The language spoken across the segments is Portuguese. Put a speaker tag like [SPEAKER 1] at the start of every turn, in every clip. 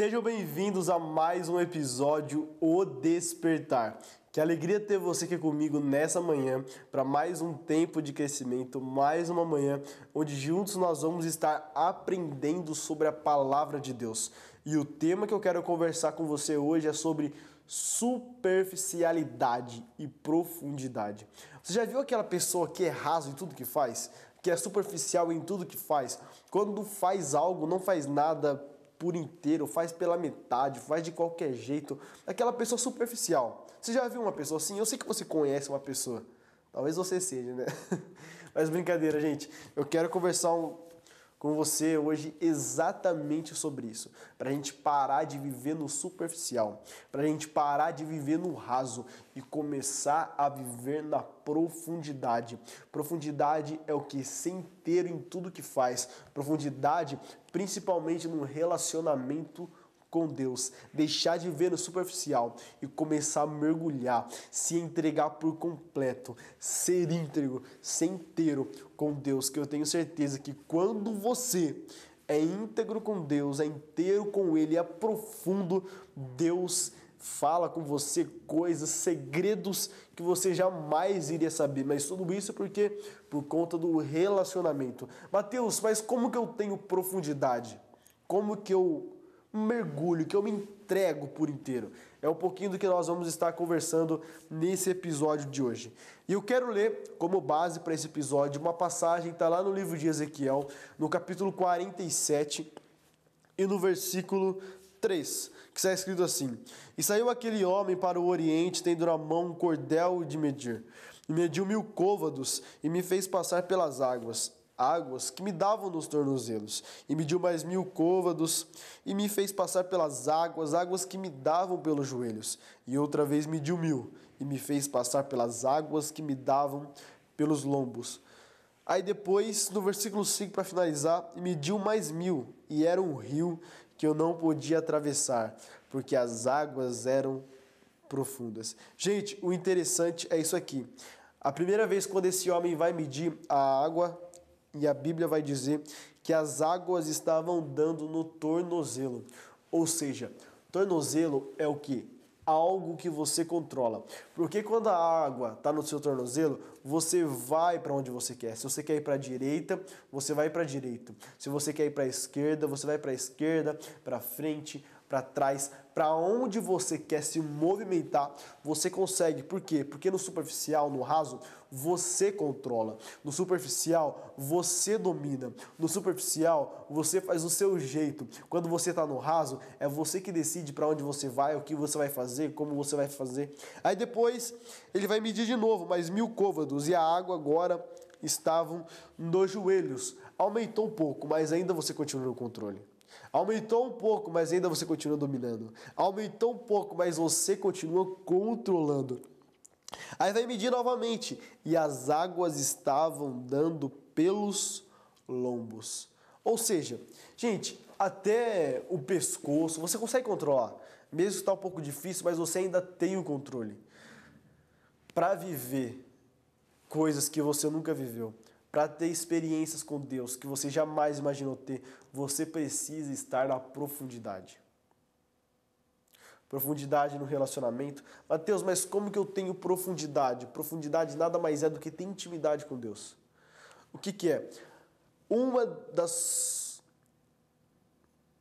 [SPEAKER 1] Sejam bem-vindos a mais um episódio O Despertar. Que alegria ter você aqui comigo nessa manhã para mais um tempo de crescimento, mais uma manhã onde juntos nós vamos estar aprendendo sobre a palavra de Deus. E o tema que eu quero conversar com você hoje é sobre superficialidade e profundidade. Você já viu aquela pessoa que é raso em tudo que faz? Que é superficial em tudo que faz? Quando faz algo, não faz nada por inteiro, faz pela metade, faz de qualquer jeito. Aquela pessoa superficial. Você já viu uma pessoa assim? Eu sei que você conhece uma pessoa. Talvez você seja, né? Mas brincadeira, gente. Eu quero conversar com você hoje exatamente sobre isso. Pra gente parar de viver no superficial. Pra gente parar de viver no raso e começar a viver na profundidade. Profundidade é o que? Ser inteiro em tudo que faz. Profundidade, principalmente no relacionamento com Deus, deixar de ver no superficial e começar a mergulhar, se entregar por completo, ser íntegro, ser inteiro com Deus, que eu tenho certeza que quando você é íntegro com Deus, é inteiro com Ele, é profundo, Deus fala com você coisas, segredos que você jamais iria saber, mas tudo isso porque por conta do relacionamento. Mateus, mas como que eu tenho profundidade? Como que eu mergulho, que eu me entrego por inteiro? É um pouquinho do que nós vamos estar conversando nesse episódio de hoje. E eu quero ler como base para esse episódio uma passagem que está lá no livro de Ezequiel, no capítulo 47 e no versículo 3, que está escrito assim: E saiu aquele homem para o oriente, tendo na mão um cordel de medir, e mediu 1000 côvados, e me fez passar pelas águas que me davam nos tornozelos, e mediu mais 1000 côvados, e me fez passar pelas águas que me davam pelos joelhos, e outra vez mediu 1000, e me fez passar pelas águas que me davam pelos lombos. Aí depois, no versículo 5, para finalizar, mediu mais 1000, e era um rio que eu não podia atravessar, porque as águas eram profundas. Gente, o interessante é isso aqui. A primeira vez quando esse homem vai medir a água, e a Bíblia vai dizer que as águas estavam dando no tornozelo. Ou seja, tornozelo é o quê? Algo que você controla. Porque quando a água está no seu tornozelo, você vai para onde você quer. Se você quer ir para a direita, você vai para a direita. Se você quer ir para a esquerda, você vai para a esquerda, para frente, para trás, para onde você quer se movimentar, você consegue. Por quê? Porque no superficial, no raso, você controla. No superficial, você domina. No superficial, você faz o seu jeito. Quando você está no raso, é você que decide para onde você vai, o que você vai fazer, como você vai fazer. Aí depois, ele vai medir de novo, mais 1000 côvados, e a água agora estavam nos joelhos. Aumentou um pouco, mas ainda você continua no controle. Aumentou um pouco, mas ainda você continua dominando. Aumentou um pouco, mas você continua controlando. Aí vai medir novamente, e as águas estavam dando pelos lombos. Ou seja, gente, até o pescoço você consegue controlar. Mesmo que está um pouco difícil, mas você ainda tem o controle. Para viver coisas que você nunca viveu, para ter experiências com Deus que você jamais imaginou ter, você precisa estar na profundidade. Profundidade no relacionamento. Mateus, mas como que eu tenho profundidade? Profundidade nada mais é do que ter intimidade com Deus. O que é? Uma das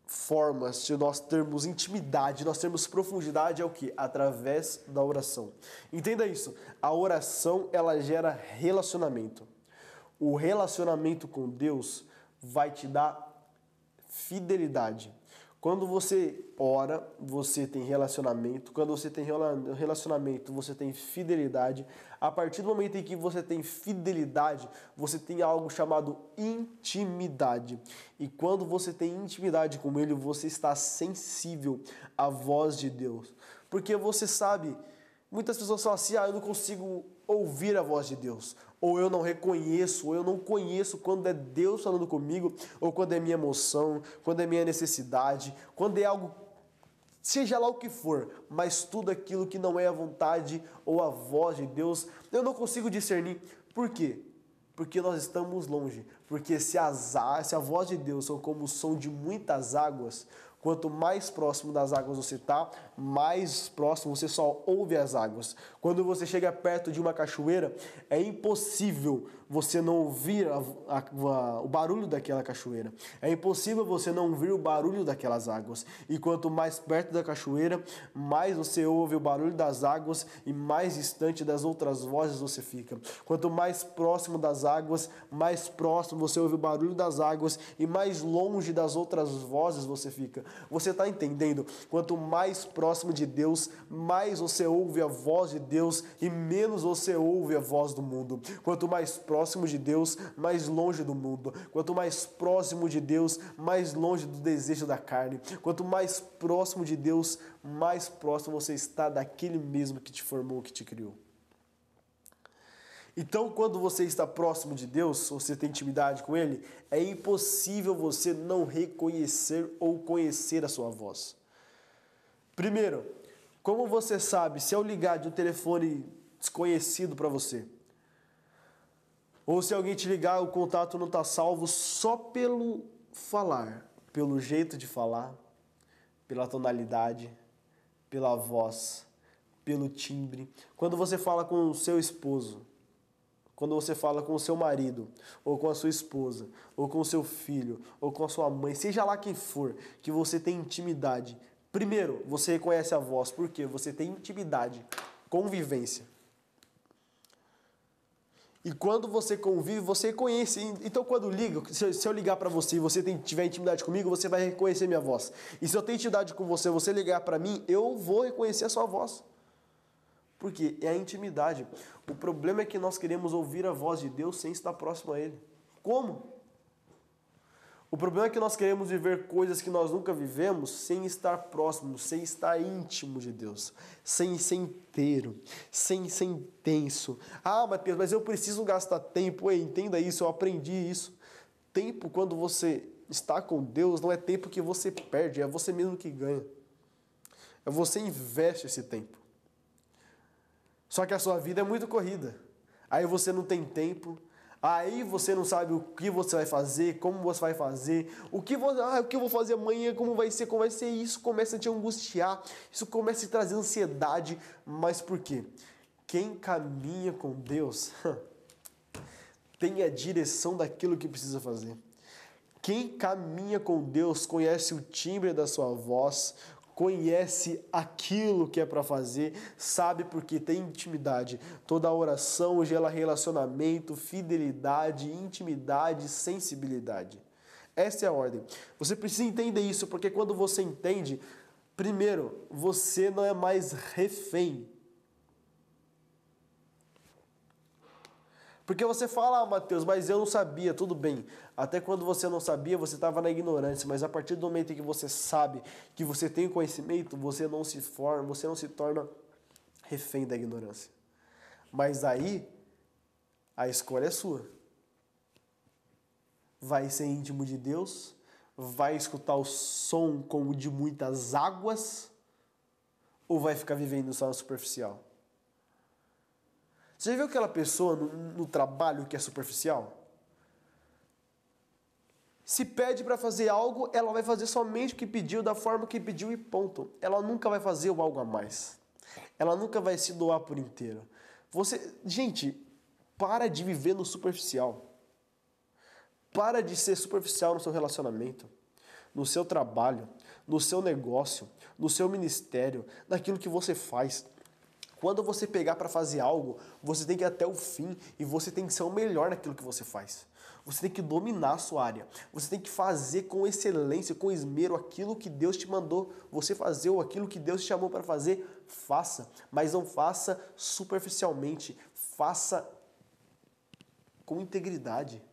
[SPEAKER 1] formas de nós termos intimidade, nós termos profundidade é o que? Através da oração. Entenda isso. A oração, ela gera relacionamento. O relacionamento com Deus vai te dar fidelidade. Quando você ora, você tem relacionamento. Quando você tem relacionamento, você tem fidelidade. A partir do momento em que você tem fidelidade, você tem algo chamado intimidade. E quando você tem intimidade com Ele, você está sensível à voz de Deus. Porque você sabe, muitas pessoas falam assim, eu não consigo ouvir a voz de Deus, ou eu não reconheço, ou eu não conheço quando é Deus falando comigo, ou quando é minha emoção, quando é minha necessidade, quando é algo, seja lá o que for, mas tudo aquilo que não é a vontade ou a voz de Deus, eu não consigo discernir. Por quê? Porque nós estamos longe. Porque se a voz de Deus são como o som de muitas águas, Quanto mais próximo das águas você está, mais próximo você só ouve as águas. Quando você chega perto de uma cachoeira, é impossível você não ouvir o barulho daquela cachoeira. É impossível você não ouvir o barulho daquelas águas. E quanto mais perto da cachoeira, mais você ouve o barulho das águas e mais distante das outras vozes você fica. Quanto mais próximo das águas, mais próximo você ouve o barulho das águas e mais longe das outras vozes você fica. Você está entendendo? Quanto mais próximo de Deus, mais você ouve a voz de Deus e menos você ouve a voz do mundo. Quanto mais próximo de Deus, mais longe do mundo. Quanto mais próximo de Deus, mais longe do desejo da carne. Quanto mais próximo de Deus, mais próximo você está daquele mesmo que te formou, que te criou. Então, quando você está próximo de Deus, você tem intimidade com Ele, é impossível você não reconhecer ou conhecer a sua voz. Primeiro, como você sabe se eu ligar de um telefone desconhecido para você, ou se alguém te ligar, o contato não está salvo só pelo falar, pelo jeito de falar, pela tonalidade, pela voz, pelo timbre. Quando você fala com o seu esposo, quando você fala com o seu marido, ou com a sua esposa, ou com o seu filho, ou com a sua mãe, seja lá quem for, que você tem intimidade. Primeiro, você reconhece a voz, porque você tem intimidade, convivência. E quando você convive, você conhece. Então, quando liga, se eu ligar para você e você tiver intimidade comigo, você vai reconhecer minha voz. E se eu tenho intimidade com você, você ligar para mim, eu vou reconhecer a sua voz. Porque é a intimidade. O problema é que nós queremos ouvir a voz de Deus sem estar próximo a Ele. Como? O problema é que nós queremos viver coisas que nós nunca vivemos sem estar próximo, sem estar íntimo de Deus, sem ser inteiro, sem ser intenso. Ah, Mateus, mas eu preciso gastar tempo. Ei, entenda isso, eu aprendi isso. Tempo, quando você está com Deus, não é tempo que você perde, é você mesmo que ganha. É você investe esse tempo. Só que a sua vida é muito corrida. Aí você não tem tempo. Aí você não sabe o que você vai fazer, como você vai fazer, o que eu vou fazer amanhã, como vai ser isso, começa a te angustiar, isso começa a te trazer ansiedade. Mas por quê? Quem caminha com Deus tem a direção daquilo que precisa fazer. Quem caminha com Deus conhece o timbre da sua voz, conhece aquilo que é para fazer, sabe porque tem intimidade. Toda oração gera relacionamento, fidelidade, intimidade, sensibilidade. Essa é a ordem. Você precisa entender isso, porque quando você entende, primeiro, você não é mais refém. Porque você fala, Mateus, mas eu não sabia, tudo bem. Até quando você não sabia, você estava na ignorância. Mas a partir do momento em que você sabe, que você tem conhecimento, você não se torna refém da ignorância. Mas aí, a escolha é sua. Vai ser íntimo de Deus, vai escutar o som como de muitas águas, ou vai ficar vivendo só no superficial? Você já viu aquela pessoa no trabalho que é superficial? Se pede para fazer algo, ela vai fazer somente o que pediu, da forma que pediu e ponto. Ela nunca vai fazer o algo a mais. Ela nunca vai se doar por inteiro. Gente, para de viver no superficial. Para de ser superficial no seu relacionamento, no seu trabalho, no seu negócio, no seu ministério, naquilo que você faz. Quando você pegar para fazer algo, você tem que ir até o fim e você tem que ser o melhor naquilo que você faz. Você tem que dominar a sua área. Você tem que fazer com excelência, com esmero, aquilo que Deus te mandou você fazer ou aquilo que Deus te chamou para fazer. Faça, mas não faça superficialmente. Faça com integridade.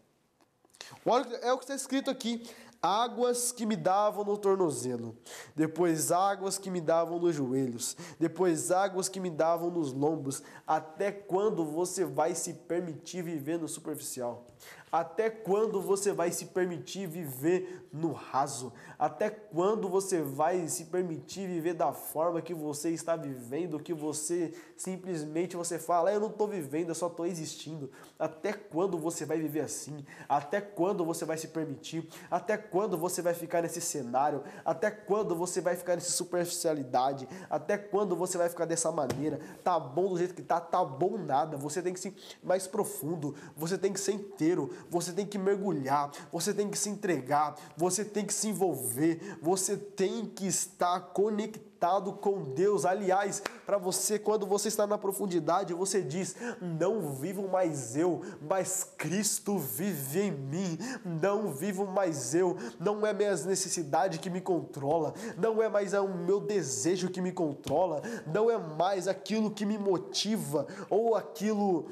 [SPEAKER 1] Olha, é o que está escrito aqui. Águas que me davam no tornozelo, depois águas que me davam nos joelhos, depois águas que me davam nos lombos. Até quando você vai se permitir viver no superficial? Até quando você vai se permitir viver no raso? Até quando você vai se permitir viver da forma que você está vivendo, que você simplesmente você fala, eu não estou vivendo, eu só estou existindo? Até quando você vai viver assim? Até quando você vai se permitir? Até quando você vai ficar nesse cenário? Até quando você vai ficar nessa superficialidade? Até quando você vai ficar dessa maneira? Tá bom do jeito que tá bom nada. Você tem que ser mais profundo, você tem que ser inteiro, você tem que mergulhar, você tem que se entregar, você tem que se envolver, você tem que estar conectado com Deus. Aliás, para você, quando você está na profundidade, você diz, não vivo mais eu, mas Cristo vive em mim. Não vivo mais eu, não é minhas necessidades que me controla, não é mais o meu desejo que me controla, não é mais aquilo que me motiva ou aquilo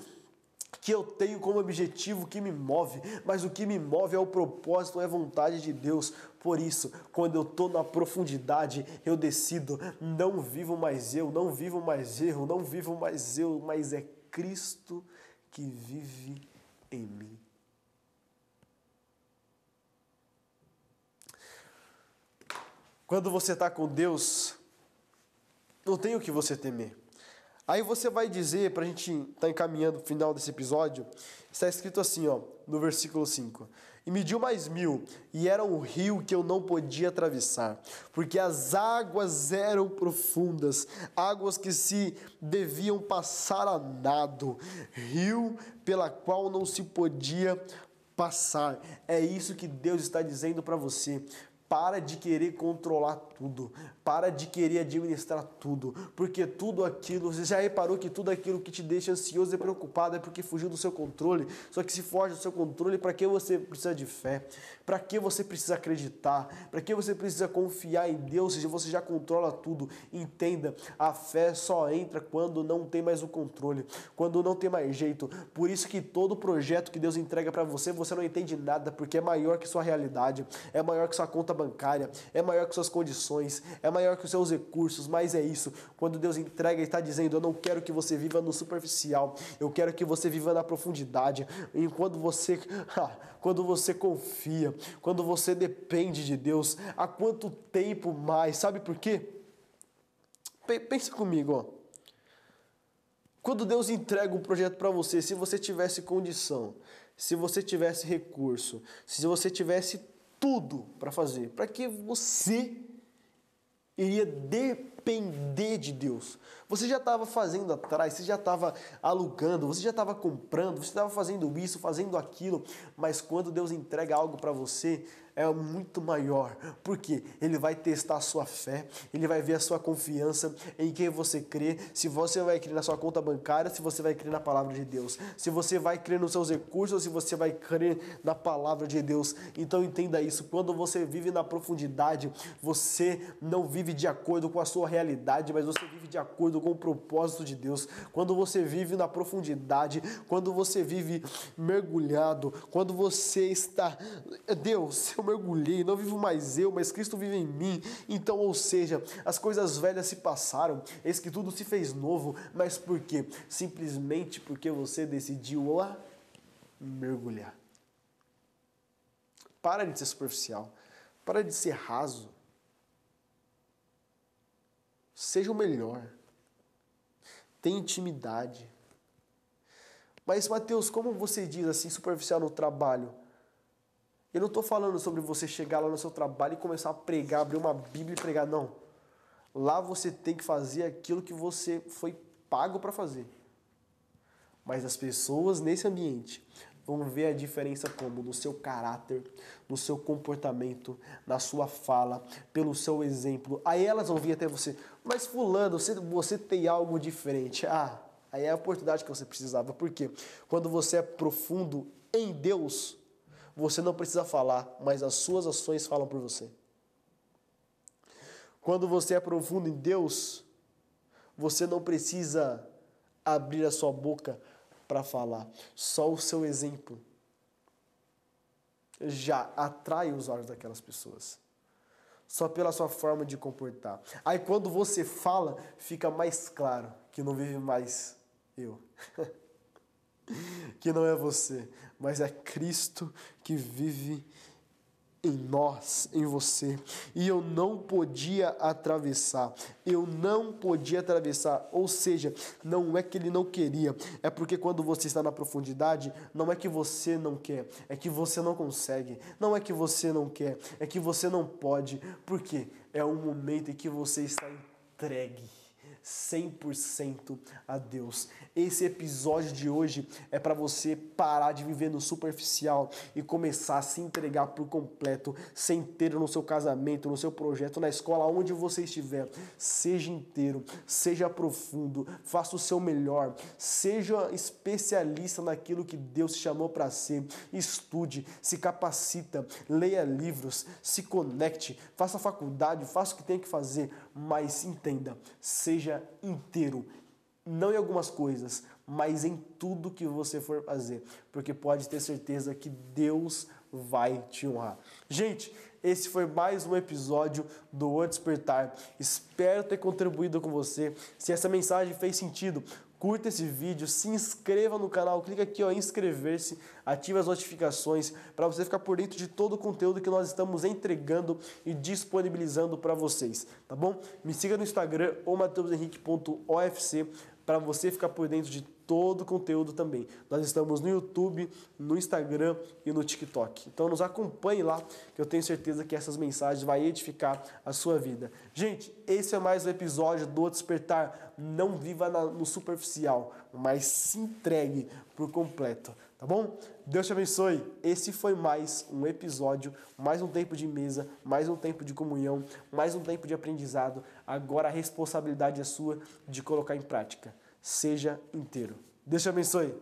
[SPEAKER 1] que eu tenho como objetivo que me move, mas o que me move é o propósito, é a vontade de Deus. Por isso, quando eu estou na profundidade, eu decido, não vivo mais eu, não vivo mais eu, não vivo mais eu, mas é Cristo que vive em mim. Quando você está com Deus, não tem o que você temer. Aí você vai dizer, para a gente estar encaminhando o final desse episódio, está escrito assim, ó, no versículo 5. E mediu mais 1000, e era um rio que eu não podia atravessar, porque as águas eram profundas, águas que se deviam passar a nado, rio pela qual não se podia passar. É isso que Deus está dizendo para você. Para de querer controlar tudo, para de querer administrar tudo, porque tudo aquilo, você já reparou que tudo aquilo que te deixa ansioso e preocupado é porque fugiu do seu controle? Só que se foge do seu controle, para que você precisa de fé? Para que você precisa acreditar? Para que você precisa confiar em Deus se você já controla tudo? Entenda, a fé só entra quando não tem mais o controle, quando não tem mais jeito. Por isso que todo projeto que Deus entrega para você, você não entende nada, porque é maior que sua realidade, é maior que sua conta bancária, é maior que suas condições, é maior que os seus recursos, mas é isso, quando Deus entrega e está dizendo, eu não quero que você viva no superficial, eu quero que você viva na profundidade, e quando você confia, quando você depende de Deus, há quanto tempo mais, sabe por quê? Pensa comigo, ó. Quando Deus entrega um projeto para você, se você tivesse condição, se você tivesse recurso, se você tivesse tudo para fazer, para que você iria depender de Deus? Você já estava fazendo atrás, você já estava alugando, você já estava comprando, você estava fazendo isso, fazendo aquilo, mas quando Deus entrega algo para você, é muito maior, porque Ele vai testar a sua fé, Ele vai ver a sua confiança em quem você crê, se você vai crer na sua conta bancária, se você vai crer na palavra de Deus, se você vai crer nos seus recursos, ou se você vai crer na palavra de Deus. Então entenda isso, quando você vive na profundidade, você não vive de acordo com a sua realidade, mas você vive de acordo com o propósito de Deus. Quando você vive na profundidade, quando você vive mergulhado, quando você está, Deus, eu mergulhei, não vivo mais eu, mas Cristo vive em mim. Então, ou seja, as coisas velhas se passaram, eis que tudo se fez novo. Mas por quê? Simplesmente porque você decidiu mergulhar. Para de ser superficial, para de ser raso. Seja o melhor. Tenha intimidade. Mas, Mateus, como você diz assim, superficial no trabalho? Eu não estou falando sobre você chegar lá no seu trabalho e começar a pregar, abrir uma Bíblia e pregar, não. Lá você tem que fazer aquilo que você foi pago para fazer. Mas as pessoas nesse ambiente vão ver a diferença como? No seu caráter, no seu comportamento, na sua fala, pelo seu exemplo. Aí elas vão vir até você, mas fulano, você tem algo diferente. Aí é a oportunidade que você precisava. Por quê? Quando você é profundo em Deus, você não precisa falar, mas as suas ações falam por você. Quando você é profundo em Deus, você não precisa abrir a sua boca para falar. Só o seu exemplo já atrai os olhos daquelas pessoas. Só pela sua forma de comportar. Aí quando você fala, fica mais claro que não vive mais eu. que não é você, mas é Cristo que vive em nós, em você. E eu não podia atravessar, ou seja, não é que ele não queria, é porque quando você está na profundidade, não é que você não quer, é que você não consegue, não é que você não quer, é que você não pode, porque é um momento em que você está entregue 100% a Deus. Esse episódio de hoje é para você parar de viver no superficial e começar a se entregar por completo, ser inteiro no seu casamento, no seu projeto, na escola, onde você estiver. Seja inteiro, seja profundo, faça o seu melhor, seja especialista naquilo que Deus te chamou para ser. Estude, se capacita, leia livros, se conecte, faça faculdade, faça o que tem que fazer, mas entenda, seja inteiro, não em algumas coisas, mas em tudo que você for fazer, porque pode ter certeza que Deus vai te honrar. Gente, esse foi mais um episódio do O Despertar. Espero ter contribuído com você. Se essa mensagem fez sentido, curta esse vídeo, se inscreva no canal, clica aqui em inscrever-se, ative as notificações para você ficar por dentro de todo o conteúdo que nós estamos entregando e disponibilizando para vocês, tá bom? Me siga no Instagram, mateushenrique.ofc, para você ficar por dentro de todo o conteúdo também. Nós estamos no YouTube, no Instagram e no TikTok. Então nos acompanhe lá, que eu tenho certeza que essas mensagens vão edificar a sua vida. Gente, esse é mais um episódio do Despertar. Não viva no superficial, mas se entregue por completo, tá bom? Deus te abençoe. Esse foi mais um episódio, mais um tempo de mesa, mais um tempo de comunhão, mais um tempo de aprendizado. Agora a responsabilidade é sua de colocar em prática. Seja inteiro. Deus te abençoe.